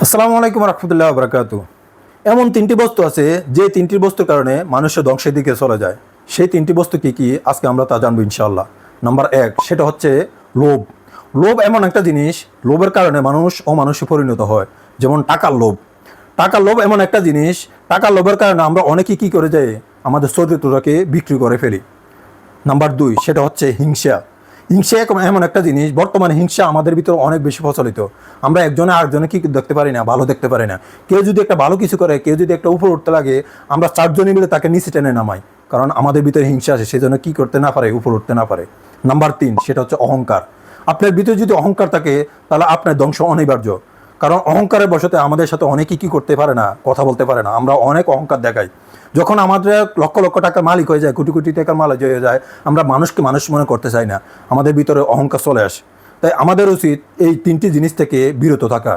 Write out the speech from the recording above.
আসসালামু আলাইকুম রহমতুল্লাহ বরকাতু। এমন তিনটি বস্তু আছে যে তিনটি বস্তুর কারণে মানুষের ধ্বংসের দিকে চলে যায়। সেই তিনটি বস্তু কি কি আজকে আমরা তা জানবো ইনশাআল্লাহ। নাম্বার 1, সেটা হচ্ছে লোভ। লোভ এমন একটা জিনিস, লোভের কারণে মানুষ অমানুষে পরিণত হয়। যেমন টাকার লোভ। টাকার লোভ এমন একটা জিনিস, টাকার লোভের কারণে আমরা অনেকেই কী করে যাই, আমাদের চরিত্রটাকে বিক্রি করে ফেলি। নাম্বার 2, সেটা হচ্ছে হিংসা। হিংসা এমন একটা জিনিস, বর্তমানে হিংসা আমাদের ভিতরে অনেক বেশি প্রচলিত। আমরা একজনে আরেকজনে কি দেখতে পারি না, ভালো দেখতে পারি না। কেউ যদি একটা ভালো কিছু করে, কেউ যদি একটা উপরে উঠতে লাগে, আমরা চারজনে মিলে তাকে নিচে টেনে নামাই, কারণ আমাদের ভিতরে হিংসা আছে, সেই জন্য কী করতে না পারে, উপরে উঠতে না পারে। নাম্বার 3, সেটা হচ্ছে অহংকার। আপনার ভিতরে যদি অহংকার থাকে, তাহলে আপনার ধ্বংস অনিবার্য। কারণ অহংকারের বশতে আমাদের সাথে অনেকেই কী করতে পারে না, কথা বলতে পারে না। আমরা অনেক অহংকার দেখাই। যখন আমাদের লক্ষ লক্ষ টাকার মালিক হয়ে যায়, কোটি কোটি টাকার মালিক হয়ে যায়, আমরা মানুষকে মানুষ মনে করতে চাই না, আমাদের ভিতরে অহংকার চলে আসে। তাই আমাদের উচিত এই তিনটি জিনিস থেকে বিরত থাকা।